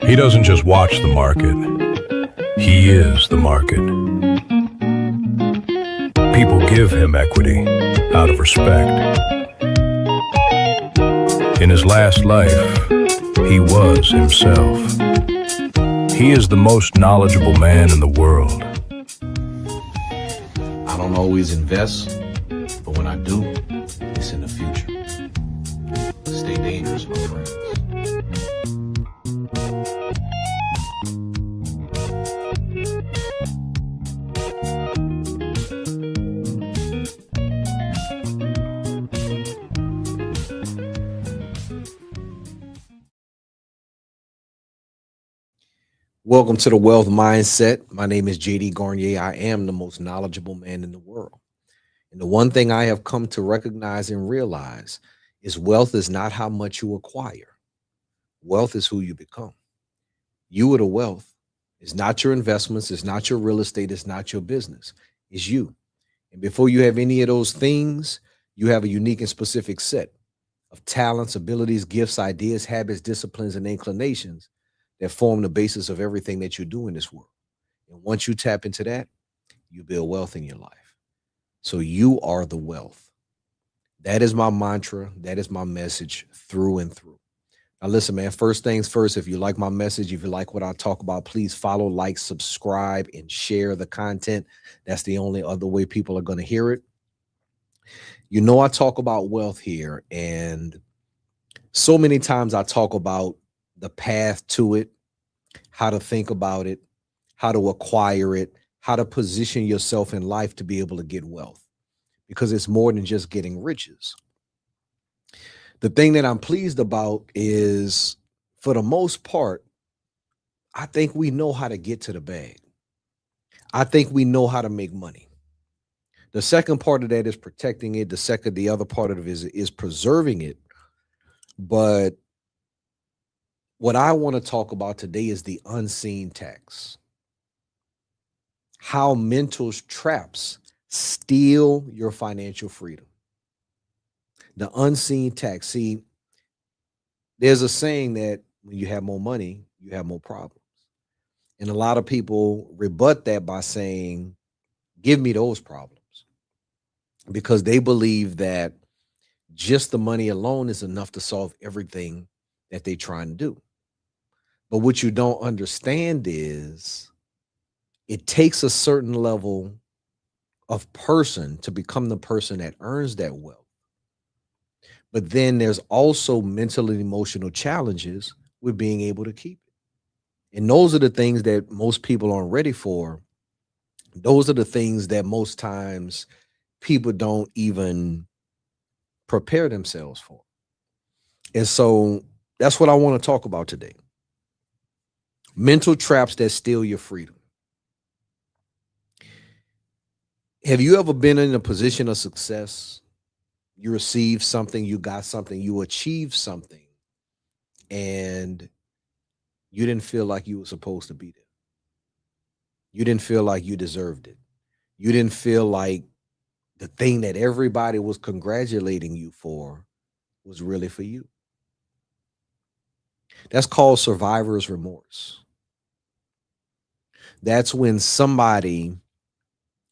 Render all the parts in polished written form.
He doesn't just watch the market, he is the market. People give him equity out of respect. In his last life, he was himself. He is the most knowledgeable man in the world. I don't always invest, but when I do, it's in the future. Stay dangerous, my friends. Welcome to the Wealth Mindset. My name is jdgarnier. I am the most knowledgeable man in the world. And the one thing I have come to recognize and realize is wealth is not how much you acquire. Wealth is who you become. You are the wealth. It's not your investments. It's not your real estate. It's not your business. It's you. And before you have any of those things, you have a unique and specific set of talents, abilities, gifts, ideas, habits, disciplines, and inclinations that form the basis of everything that you do in this world. And once you tap into that, you build wealth in your life. So you are the wealth. That is my mantra. That is my message through and through. Now listen, man, first things first, if you like my message, if you like what I talk about, please follow, like, subscribe, and share the content. That's the only other way people are going to hear it. You know, I talk about wealth here, and so many times I talk about the path to it, how to think about it, how to acquire it, how to position yourself in life to be able to get wealth, because it's more than just getting riches. The thing that I'm pleased about is, for the most part, I think we know how to get to the bag. I think we know how to make money. The second part of that is protecting it. The other part of it is preserving it. But what I want to talk about today is the unseen tax. How mental traps steal your financial freedom. The unseen tax. See, there's a saying that when you have more money, you have more problems. And a lot of people rebut that by saying, give me those problems. Because they believe that just the money alone is enough to solve everything that they're trying to do. But what you don't understand is it takes a certain level of person to become the person that earns that wealth. But then there's also mental and emotional challenges with being able to keep it. And those are the things that most people aren't ready for. Those are the things that most times people don't even prepare themselves for. And so that's what I want to talk about today. Mental traps that steal your freedom. Have you ever been in a position of success? You received something, you got something, you achieved something, and you didn't feel like you were supposed to be there. You didn't feel like you deserved it. You didn't feel like the thing that everybody was congratulating you for was really for you. That's called survivor's remorse. That's when somebody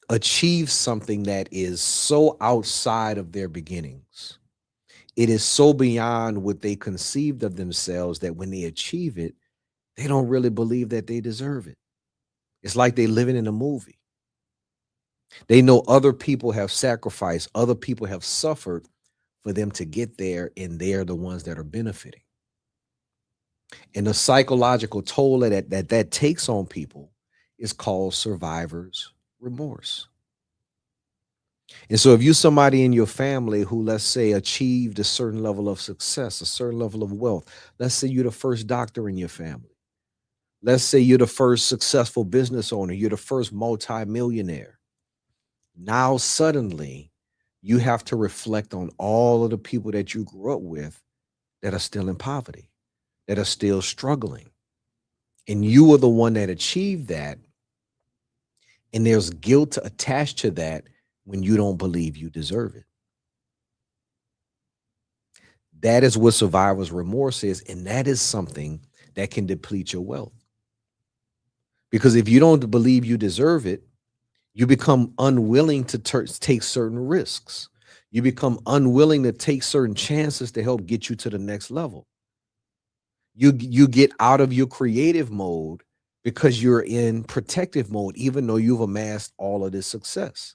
achieves something that is so outside of their beginnings. It is so beyond what they conceived of themselves that when they achieve it, they don't really believe that they deserve it. It's like they're living in a movie. They know other people have sacrificed, other people have suffered for them to get there, and they're the ones that are benefiting. And the psychological toll that takes on people is called survivor's remorse. And so if you're somebody in your family who, let's say, achieved a certain level of success, a certain level of wealth, let's say you're the first doctor in your family. Let's say you're the first successful business owner, you're the first multi-millionaire. Now suddenly you have to reflect on all of the people that you grew up with that are still in poverty, that are still struggling. And you were the one that achieved that. And there's guilt attached to that when you don't believe you deserve it. That is what survivor's remorse is. And that is something that can deplete your wealth. Because if you don't believe you deserve it, you become unwilling to take certain risks. You become unwilling to take certain chances to help get you to the next level. You get out of your creative mode because you're in protective mode, even though you've amassed all of this success.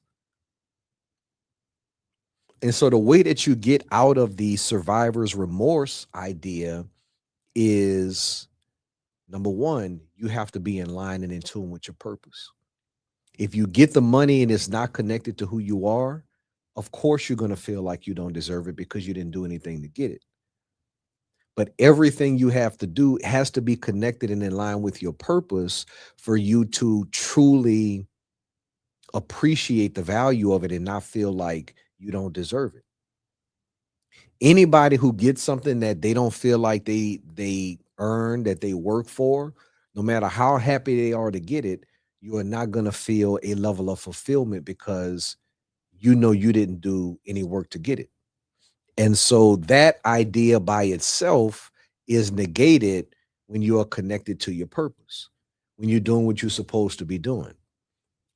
And so the way that you get out of the survivor's remorse idea is, number one, you have to be in line and in tune with your purpose. If you get the money and it's not connected to who you are, of course you're going to feel like you don't deserve it because you didn't do anything to get it. But everything you have to do has to be connected and in line with your purpose for you to truly appreciate the value of it and not feel like you don't deserve it. Anybody who gets something that they don't feel like they earn, that they work for, no matter how happy they are to get it, you are not going to feel a level of fulfillment because you know you didn't do any work to get it. And so that idea by itself is negated when you are connected to your purpose, when you're doing what you're supposed to be doing,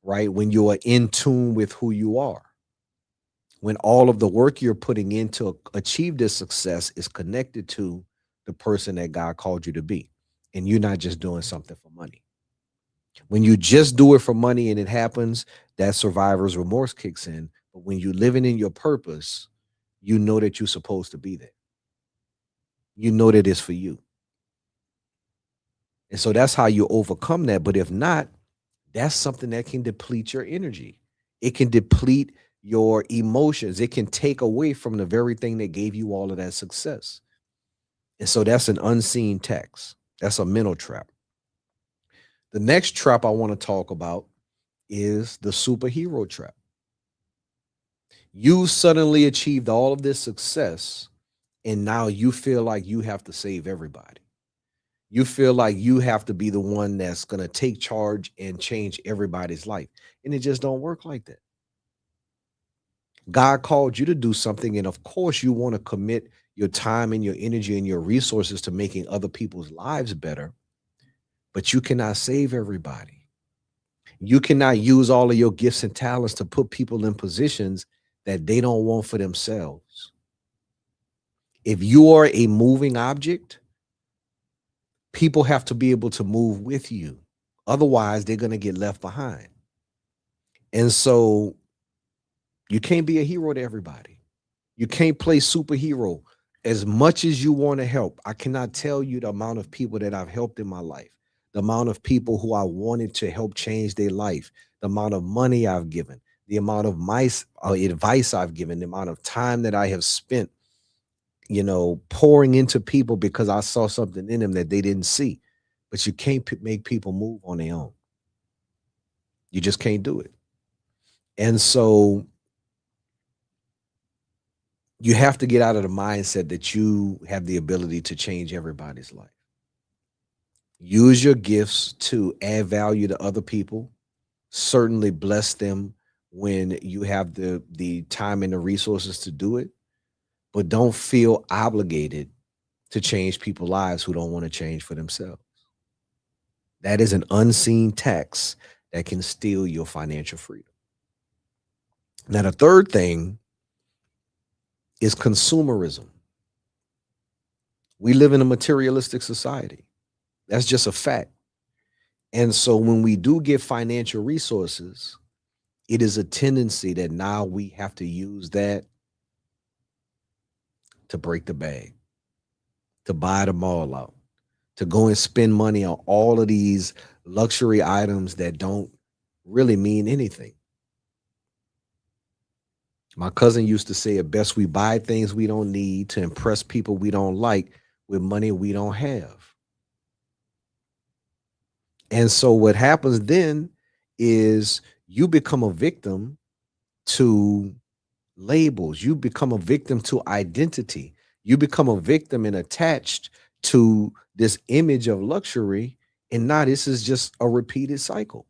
right? When you are in tune with who you are, when all of the work you're putting in to achieve this success is connected to the person that God called you to be, and you're not just doing something for money. When you just do it for money and it happens, that survivor's remorse kicks in. But when you're living in your purpose, you know that you're supposed to be there. You know that it's for you. And so that's how you overcome that. But if not, that's something that can deplete your energy. It can deplete your emotions. It can take away from the very thing that gave you all of that success. And so that's an unseen tax. That's a mental trap. The next trap I want to talk about is the superhero trap. You suddenly achieved all of this success, and now you feel like you have to save everybody. You feel like you have to be the one that's going to take charge and change everybody's life. And it just don't work like that. God called you to do something, and of course you want to commit your time and your energy and your resources to making other people's lives better, but you cannot save everybody. You cannot use all of your gifts and talents to put people in positions that they don't want for themselves. If you are a moving object, people have to be able to move with you. Otherwise, they're going to get left behind. And so you can't be a hero to everybody. You can't play superhero. As much as you want to help, I cannot tell you the amount of people that I've helped in my life, the amount of people who I wanted to help change their life, the amount of money I've given, the amount of advice I've given, the amount of time that I have spent, pouring into people because I saw something in them that they didn't see. But you can't make people move on their own. You just can't do it. And so you have to get out of the mindset that you have the ability to change everybody's life. Use your gifts to add value to other people. Certainly bless them when you have the time and the resources to do it. But don't feel obligated to change people's lives who don't want to change for themselves. That is an unseen tax that can steal your financial freedom. Now, the third thing is consumerism. We live in a materialistic society. That's just a fact. And so when we do get financial resources, it is a tendency that now we have to use that to break the bank, to buy them all out, to go and spend money on all of these luxury items that don't really mean anything. My cousin used to say, at best, we buy things we don't need to impress people we don't like with money we don't have. And so what happens then is you become a victim to labels. You become a victim to identity. You become a victim and attached to this image of luxury. And now this is just a repeated cycle.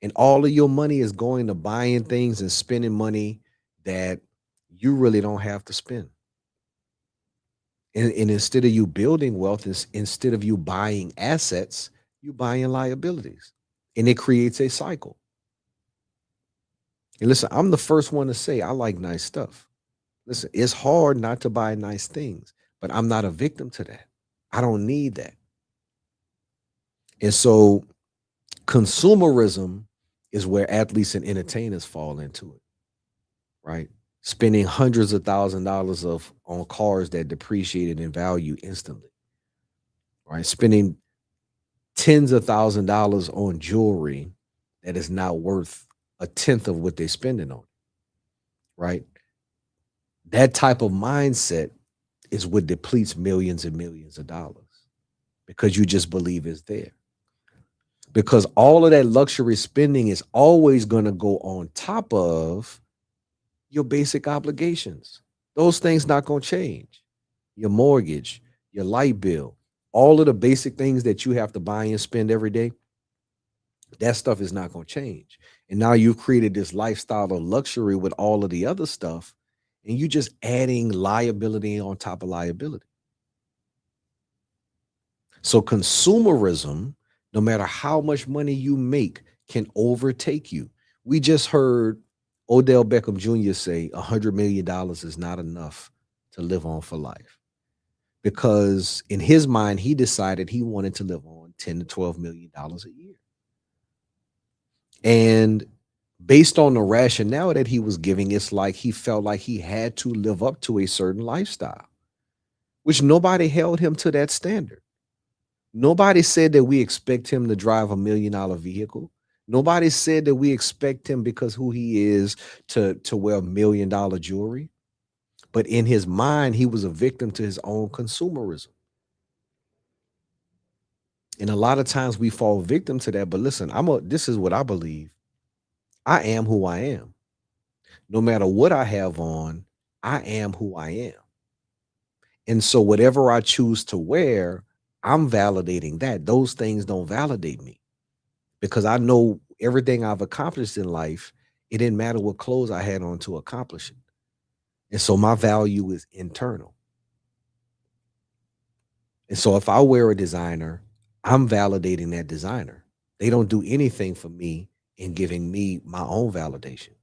And all of your money is going to buying things and spending money that you really don't have to spend. And instead of you building wealth, instead of you buying assets, you buying liabilities. And it creates a cycle. And listen, I'm the first one to say I like nice stuff. Listen, it's hard not to buy nice things, but I'm not a victim to that. I don't need that. And so consumerism is where athletes and entertainers fall into it, right? Spending hundreds of $1,000s of on cars that depreciated in value instantly, right? Spending tens of $1,000s on jewelry that is now worth a tenth of what they're spending on, right? That type of mindset is what depletes millions and millions of dollars because you just believe it's there. Because all of that luxury spending is always going to go on top of your basic obligations. Those things not going to change. Your mortgage, your light bill, all of the basic things that you have to buy and spend every day, that stuff is not going to change. And now you've created this lifestyle of luxury with all of the other stuff, and you just adding liability on top of liability. So consumerism, no matter how much money you make, can overtake you. We just heard Odell Beckham Jr. say $100 million is not enough to live on for life. Because in his mind, he decided he wanted to live on $10 to $12 million a year. And based on the rationale that he was giving, it's like he felt like he had to live up to a certain lifestyle, which nobody held him to that standard. Nobody said that we expect him to drive $1 million vehicle. Nobody said that we expect him because who he is to wear $1 million jewelry. But in his mind, he was a victim to his own consumerism. And a lot of times we fall victim to that. But listen, this is what I believe. I am who I am. No matter what I have on, I am who I am. And so whatever I choose to wear, I'm validating that. Those things don't validate me because I know everything I've accomplished in life. It didn't matter what clothes I had on to accomplish it. And so my value is internal. And so if I wear a designer, I'm validating that designer. They don't do anything for me in giving me my own validation.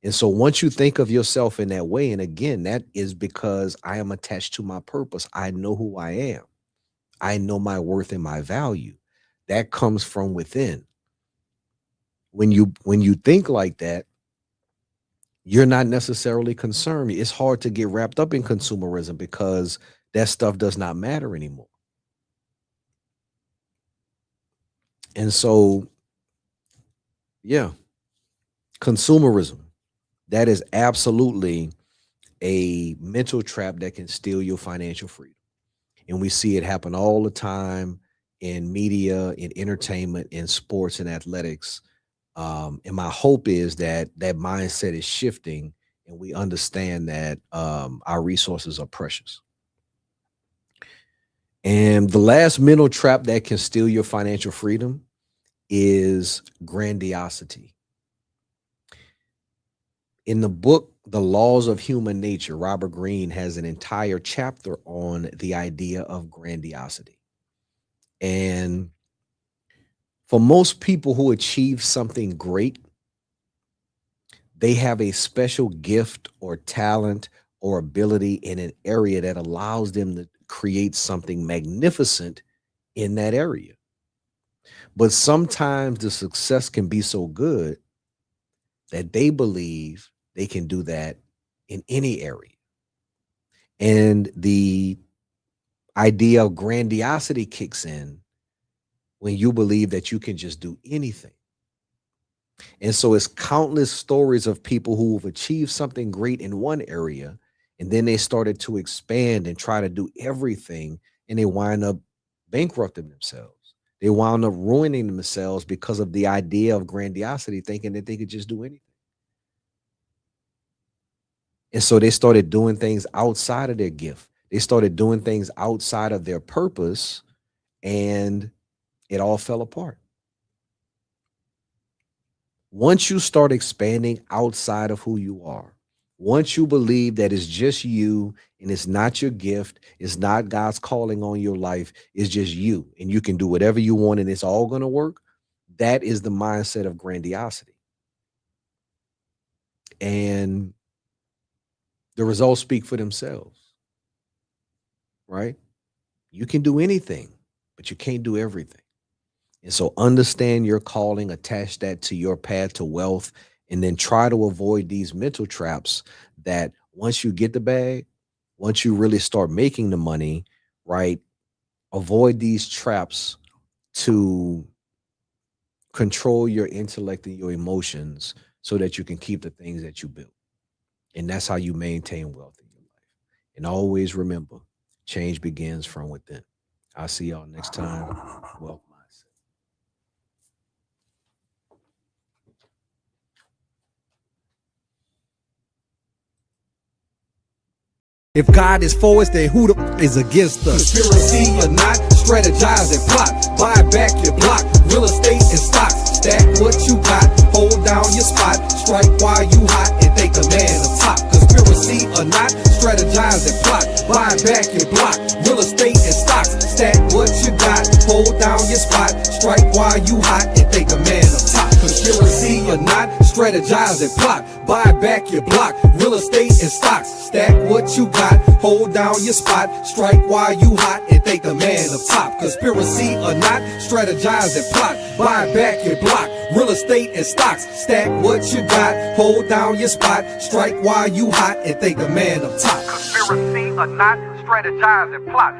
And so once you think of yourself in that way, and again, that is because I am attached to my purpose. I know who I am. I know my worth and my value. That comes from within. When you think like that, you're not necessarily concerned. It's hard to get wrapped up in consumerism because that stuff does not matter anymore. And so, yeah, consumerism, that is absolutely a mental trap that can steal your financial freedom. And we see it happen all the time in media, in entertainment, in sports and athletics. And my hope is that that mindset is shifting and we understand that our resources are precious. And the last mental trap that can steal your financial freedom is grandiosity. In the book, The Laws of Human Nature, Robert Greene has an entire chapter on the idea of grandiosity. And for most people who achieve something great, they have a special gift or talent or ability in an area that allows them to create something magnificent in that area. But sometimes the success can be so good that they believe they can do that in any area. And the idea of grandiosity kicks in when you believe that you can just do anything. And so it's countless stories of people who have achieved something great in one area, and then they started to expand and try to do everything, and they wind up bankrupting themselves. They wound up ruining themselves because of the idea of grandiosity, thinking that they could just do anything. And so they started doing things outside of their gift. They started doing things outside of their purpose, and it all fell apart. Once you start expanding outside of who you are, Once you believe that it's just you and it's not your gift, it's not God's calling on your life, it's just you and you can do whatever you want and it's all going to work, that is the mindset of grandiosity. And the results speak for themselves, right? You can do anything, but you can't do everything. And so understand your calling, attach that to your path to wealth, and then try to avoid these mental traps that once you get the bag, once you really start making the money, right? Avoid these traps to control your intellect and your emotions so that you can keep the things that you build. And that's how you maintain wealth in your life. And always remember, change begins from within. I'll see y'all next time. Wealth mindset. If God is for us, then who is against us? Conspiracy or not, strategize and plot. Buy back your block, real estate and stocks. Stack what you got, hold down your spot. Strike while you hot and think the man up top. Conspiracy or not, strategize and plot. Buy back your block, real estate and stocks. Stack what you got, hold down your spot. Strike while you hot and think the man up top. Conspiracy or not, strategize and plot. Buy back your block, real estate and stocks. Stack what you got, hold down your spot. Strike while you hot and think the man up top. Conspiracy or not, strategize and plot. Buy back your block, real estate and stocks. Stack what you got, hold down your spot. Strike while you hot and think the man up top. Conspiracy or not, strategize and plot.